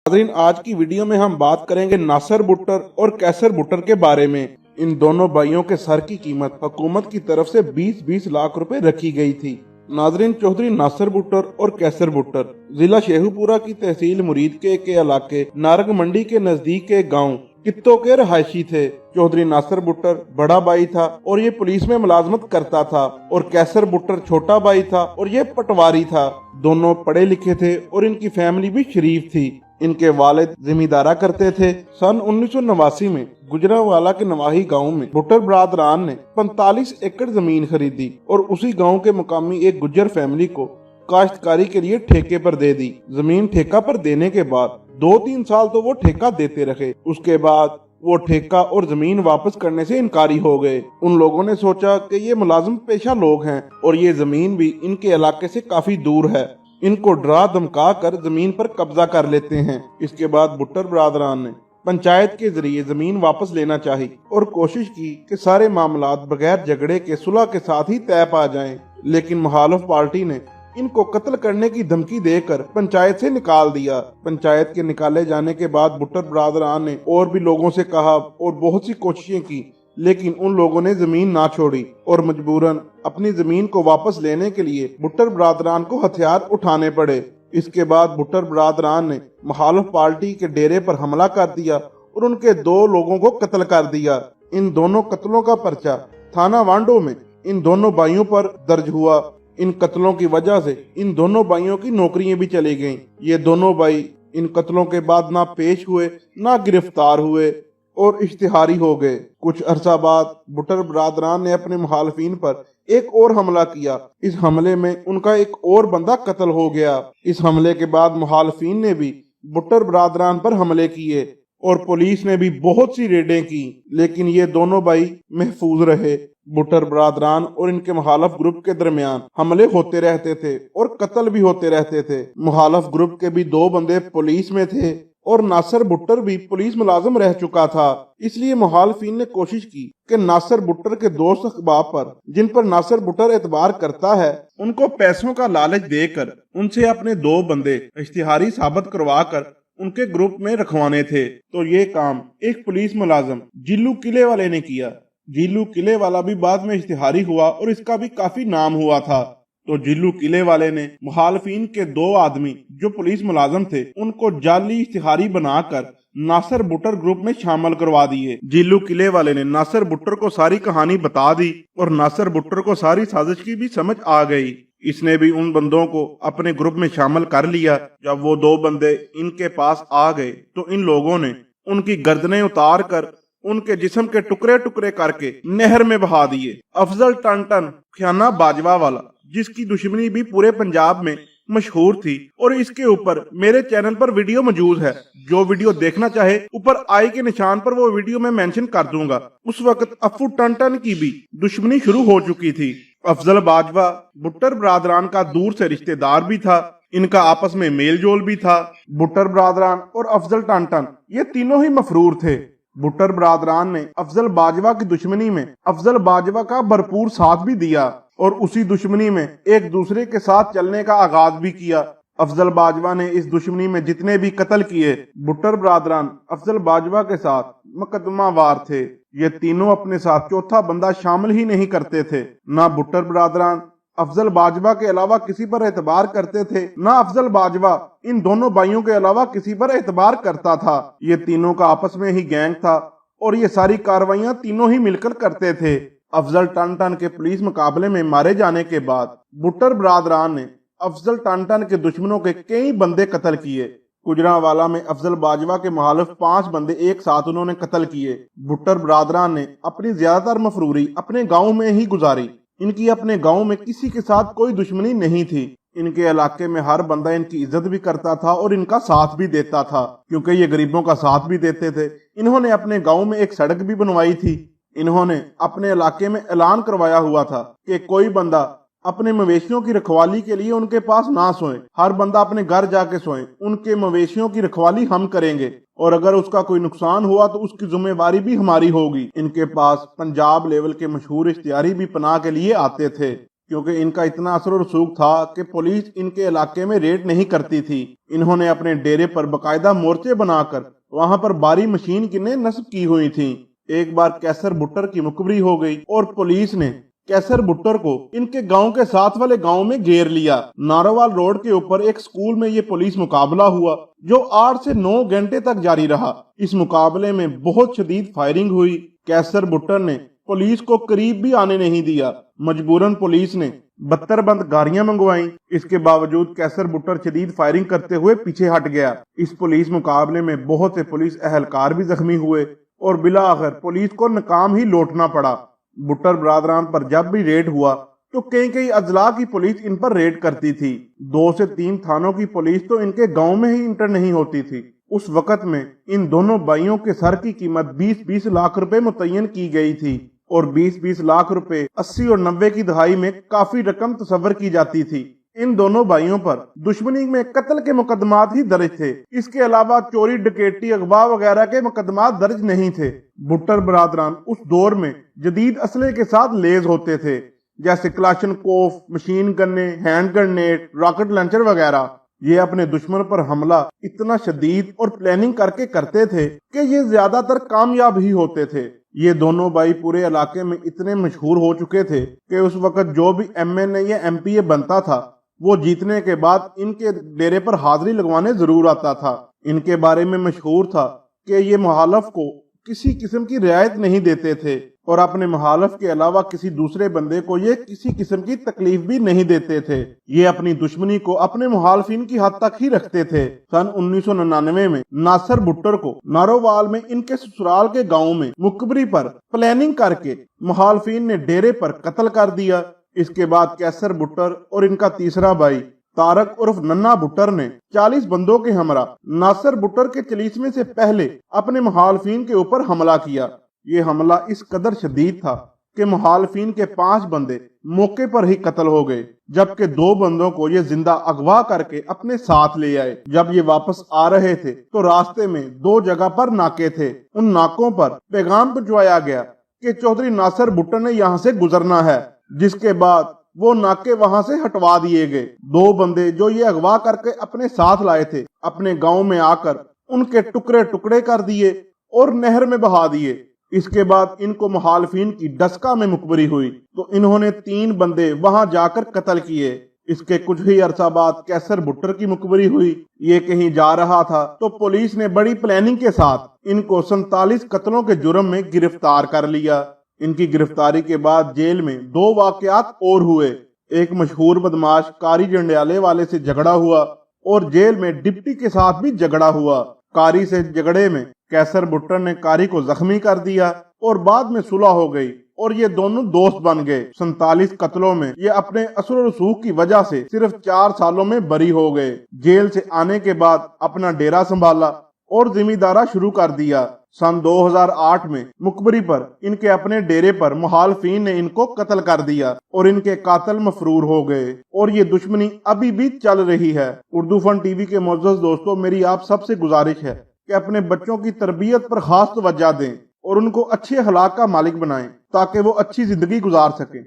नाज़रीन, आज की वीडियो में हम बात करेंगे नासिर भुट्टर और कैसर भुट्टर के बारे में। इन दोनों भाइयों के सर की कीमत हुकूमत की तरफ से 20-20 लाख रुपए रखी गई थी। नाज़रीन, चौधरी नासिर भुट्टर और कैसर भुट्टर जिला शेखुपुरा की तहसील मुरीद के इलाके नारंग मंडी के नजदीक के गाँव कित्तो के रहायशी थे। चौधरी नासिर भुट्टर बड़ा भाई था और ये पुलिस में मुलाजमत करता था और कैसर भुट्टर छोटा भाई था और ये पटवारी था। दोनों पढ़े लिखे थे और इनकी फैमिली भी शरीफ थी। इनके वालिद जिमींदारा करते थे। सन 1989 में गुजरांवाला के नवाही गांव में भुट्टर बरादरान ने 45 एकड़ जमीन खरीदी और उसी गांव के मुकामी एक गुज्जर फैमिली को काश्तकारी के लिए ठेके पर दे दी। जमीन ठेका पर देने के बाद 2-3 साल तो वो ठेका देते रहे। उसके बाद वो ठेका और जमीन वापस करने से इनकारी हो गए। उन लोगों ने सोचा कि ये मुलाजिम पेशा लोग हैं और ये जमीन भी इनके इलाके से काफी दूर है, इनको डरा धमका कर जमीन पर कब्जा कर लेते हैं। इसके बाद भुट्टर बरादरान ने पंचायत के जरिए जमीन वापस लेना चाही और कोशिश की कि सारे मामलात बगैर झगड़े के सुलह के साथ ही तय पा जाएं। लेकिन मुखालिफ पार्टी ने इनको कत्ल करने की धमकी देकर पंचायत से निकाल दिया। पंचायत के निकाले जाने के बाद भुट्टर बरादरान ने और भी लोगों से कहा और बहुत सी कोशिशें की, लेकिन उन लोगों ने जमीन ना छोड़ी और मजबूरन अपनी जमीन को वापस लेने के लिए भुट्टर बरादरान को हथियार उठाने पड़े। इसके बाद भुट्टर बरादरान ने मुखालिफ पार्टी के डेरे पर हमला कर दिया और उनके 2 लोगों को कत्ल कर दिया। इन दोनों कत्लों का पर्चा थाना वांडो में इन दोनों भाइयों पर दर्ज हुआ। इन कत्लों की वजह से इन दोनों भाइयों की नौकरियां भी चली गईं। ये दोनों भाई इन कत्लों के बाद ना पेश हुए ना गिरफ्तार हुए और इश्तिहारी हो गए। कुछ अरसा बाद भुट्टर बरादरान ने अपने मुखालिफिन पर एक और हमला किया। इस हमले में उनका एक और बंदा कत्ल हो गया। इस हमले के बाद मुखालिफिन ने भी भुट्टर बरादरान पर हमले किए और पुलिस ने भी बहुत सी रेडें की, लेकिन ये दोनों भाई महफूज रहे। भुट्टर बरादरान और इनके मुखालिफ ग्रुप के दरमियान हमले होते रहते थे और कत्ल भी होते रहते थे। मुखालिफ ग्रुप के भी 2 बंदे पुलिस में थे और नासिर भुट्टर भी पुलिस मुलाजिम रह चुका था। इसलिए मुखालिफिन ने कोशिश की कि नासिर भुट्टर के दोस्त अहबाब पर, जिन पर नासिर भुट्टर एतबार करता है, उनको पैसों का लालच देकर उनसे अपने 2 बंदे इश्तिहारी साबित करवा कर उनके ग्रुप में रखवाने थे। तो ये काम एक पुलिस मुलाजिम जिल्लू किले वाले ने किया। जिल्लू किले वाला भी बाद में इश्तिहारी हुआ और इसका भी काफी नाम हुआ था। तो जिल्लू किले वाले ने मुखालिफिन के 2 आदमी जो पुलिस मुलाजिम थे उनको जाली इश्तिहारी बनाकर नासिर भुट्टर ग्रुप में शामिल करवा दिए। जिल्लू किले वाले ने नासिर भुट्टर को सारी कहानी बता दी और नासिर भुट्टर को सारी साजिश की भी समझ आ गई। इसने भी उन बंदों को अपने ग्रुप में शामिल कर लिया। जब वो 2 बंदे इनके पास आ गए तो इन लोगों ने उनकी गर्दनें उतार कर उनके जिस्म के टुकड़े टुकड़े करके नहर में बहा दिए। अफजल टन ख्याना बाजवा वाला, जिसकी दुश्मनी भी पूरे पंजाब में मशहूर थी, और इसके ऊपर मेरे चैनल पर वीडियो मौजूद है। जो वीडियो देखना चाहे ऊपर आई के निशान पर वो वीडियो मैं मेंशन कर दूंगा। उस वक्त अफू टन की भी दुश्मनी शुरू हो चुकी थी। अफजल बाजवा भुट्टर बरादरान का दूर से रिश्तेदार भी था। इनका आपस में मेल जोल भी था। भुट्टर बरादरान और अफजल टन ये तीनों ही मफरूर थे। भुट्टर बरादरान ने अफजल बाजवा की दुश्मनी में अफजल बाजवा का भरपूर साथ भी दिया और उसी दुश्मनी में एक दूसरे के साथ चलने का आगाज भी किया। अफजल बाजवा ने इस दुश्मनी में जितने भी कत्ल किए, भुट्टर बरादरान अफजल बाजवा के साथ मुकदमा वार थे। ये तीनों अपने साथ चौथा बंदा शामिल ही नहीं करते थे। ना भुट्टर बरादरान अफजल बाजवा के अलावा किसी पर एतबार करते थे, ना अफजल बाजवा इन दोनों भाइयों के अलावा किसी पर एतबार करता था। ये तीनों का आपस में ही गैंग था और ये सारी कार्रवाइयां तीनों ही मिलकर करते थे। अफजल टन के पुलिस मुकाबले में मारे जाने के बाद भुट्टर बरादरान ने अफजल टन के दुश्मनों के कई बंदे कत्ल किए। गुजरांवाला में अफजल बाजवा के मुखालिफ 5 बंदे एक साथ उन्होंने कत्ल किए। भुट्टर बरादरान ने अपनी ज्यादातर मफरूरी अपने गाँव में ही गुजारी। इनकी अपने गांव में किसी के साथ कोई दुश्मनी नहीं थी। इनके इलाके में हर बंदा इनकी इज्जत भी करता था और इनका साथ भी देता था, क्योंकि ये गरीबों का साथ भी देते थे। इन्होंने अपने गांव में एक सड़क भी बनवाई थी। इन्होंने अपने इलाके में ऐलान करवाया हुआ था कि कोई बंदा अपने मवेशियों की रखवाली के लिए उनके पास ना सोए, हर बंदा अपने घर जाके सोए। उनके मवेशियों की रखवाली हम करेंगे और अगर उसका कोई नुकसान हुआ तो उसकी जिम्मेवारी भी हमारी होगी। इनके पास पंजाब लेवल के मशहूर इश्तिहारी भी पनाह के लिए आते थे। کیونکہ ان کا اتنا اثر و رسوخ تھا کہ پولیس ان کے علاقے میں ریڈ نہیں کرتی تھی۔ انہوں نے اپنے ڈیرے پر باقاعدہ مورچے بنا کر وہاں پر باری مشین کنے نصب کی ہوئی تھیں۔ ایک بار کیسر بٹر کی مقبری ہو گئی اور پولیس نے کیسر بٹر کو ان کے گاؤں کے ساتھ والے گاؤں میں گھیر لیا۔ ناروال روڈ کے اوپر ایک سکول میں یہ پولیس مقابلہ ہوا جو 8 سے 9 گھنٹے تک جاری رہا۔ اس مقابلے میں بہت شدید فائرنگ ہوئی۔ کیسر بٹر نے پولیس کو قریب بھی آنے نہیں دیا۔ مجبوراً پولیس نے 72 بند گاڑیاں منگوائیں۔ اس کے باوجود کیسر بٹر شدید فائرنگ کرتے ہوئے پیچھے ہٹ گیا۔ اس پولیس مقابلے میں بہت سے پولیس اہلکار بھی زخمی ہوئے اور بالآخر پولیس کو ناکام ہی لوٹنا پڑا۔ بٹر برادران پر جب بھی ریڈ ہوا تو کئی اضلاع کی پولیس ان پر ریڈ کرتی تھی۔ 2 سے 3 تھانوں کی پولیس تو ان کے گاؤں میں ہی انٹر نہیں ہوتی تھی۔ اس وقت میں ان دونوں بھائیوں کے سر کی قیمت 20-20 لاکھ روپے متعین کی گئی تھی اور 20-20 لاکھ روپے 80 اور 90 کی دہائی میں کافی رقم تصور کی جاتی تھی۔ ان دونوں بھائیوں پر دشمنی میں قتل کے مقدمات ہی درج تھے۔ اس کے علاوہ چوری، ڈکیٹی، اغوا وغیرہ کے مقدمات درج نہیں تھے۔ بٹر برادران اس دور میں جدید اسلحے کے ساتھ لیز ہوتے تھے، جیسے کلاشن کوف، مشین گنیں، ہینڈ گرنیڈ، راکٹ لانچر وغیرہ۔ یہ اپنے دشمن پر حملہ اتنا شدید اور پلاننگ کر کے کرتے تھے کہ یہ زیادہ تر کامیاب ہی ہوتے تھے۔ یہ دونوں بھائی پورے علاقے میں اتنے مشہور ہو چکے تھے کہ اس وقت جو بھی MNA یا MPA بنتا تھا وہ جیتنے کے بعد ان کے ڈیرے پر حاضری لگوانے ضرور آتا تھا۔ ان کے بارے میں مشہور تھا کہ یہ مخالف کو کسی قسم کی رعایت نہیں دیتے تھے اور اپنے مخالف کے علاوہ کسی دوسرے بندے کو یہ کسی قسم کی تکلیف بھی نہیں دیتے تھے۔ یہ اپنی دشمنی کو اپنے مخالفین کی حد تک ہی رکھتے تھے۔ سن 1999 میں ناصر بٹر کو نارووال میں ان کے سسرال کے گاؤں میں مقبری پر پلاننگ کر کے مخالفین نے ڈیرے پر قتل کر دیا۔ اس کے بعد کیسر بٹر اور ان کا تیسرا بھائی طارق عرف ننا بٹر نے 40 بندوں کے ہمراہ ناصر بٹر کے چلیسمے سے پہلے اپنے مخالفین کے اوپر حملہ کیا۔ یہ حملہ اس قدر شدید تھا کہ مخالفین کے 5 بندے موقع پر ہی قتل ہو گئے، جبکہ 2 بندوں کو یہ زندہ اغوا کر کے اپنے ساتھ لے آئے۔ جب یہ واپس آ رہے تھے تو راستے میں 2 جگہ پر ناکے تھے۔ ان ناکوں پر پیغام پہنچوایا گیا کہ چودھری ناصر بٹر نے یہاں سے گزرنا ہے، جس کے بعد وہ ناکے وہاں سے ہٹوا دیے گئے۔ 2 بندے جو یہ اغوا کر کے اپنے ساتھ لائے تھے اپنے گاؤں میں آ کر ان کے ٹکڑے ٹکڑے کر دیے اور نہر میں بہا دیے۔ اس کے بعد ان کو مخالفین کی ڈسکا میں مقبری ہوئی تو انہوں نے 3 بندے وہاں جا کر قتل کیے۔ اس کے کچھ ہی عرصہ بعد کیسر بٹر کی مقبری ہوئی۔ یہ کہیں جا رہا تھا تو پولیس نے بڑی پلاننگ کے ساتھ ان کو 47 قتلوں کے جرم میں گرفتار کر لیا۔ ان کی گرفتاری کے بعد جیل میں 2 واقعات اور ہوئے۔ ایک مشہور بدماش کاری جنڈیالے والے سے جھگڑا ہوا اور جیل میں ڈپٹی کے ساتھ بھی جھگڑا ہوا۔ کاری سے جھگڑے میں کیسر بٹر نے کاری کو زخمی کر دیا اور بعد میں صلح ہو گئی اور یہ دونوں دوست بن گئے۔ 47 قتلوں میں یہ اپنے اثر و رسوخ کی وجہ سے صرف 4 سالوں میں بری ہو گئے۔ جیل سے آنے کے بعد اپنا ڈیرا سنبھالا اور ذمہ دارہ شروع کر دیا۔ سن 2008 میں مقبری پر ان کے اپنے ڈیرے پر مخالفین نے ان کو قتل کر دیا اور ان کے قاتل مفرور ہو گئے اور یہ دشمنی ابھی بھی چل رہی ہے۔ اردو فن ٹی وی کے معزز دوستوں، میری آپ سب سے گزارش ہے کہ اپنے بچوں کی تربیت پر خاص توجہ دیں اور ان کو اچھے اخلاق کا مالک بنائیں تاکہ وہ اچھی زندگی گزار سکیں۔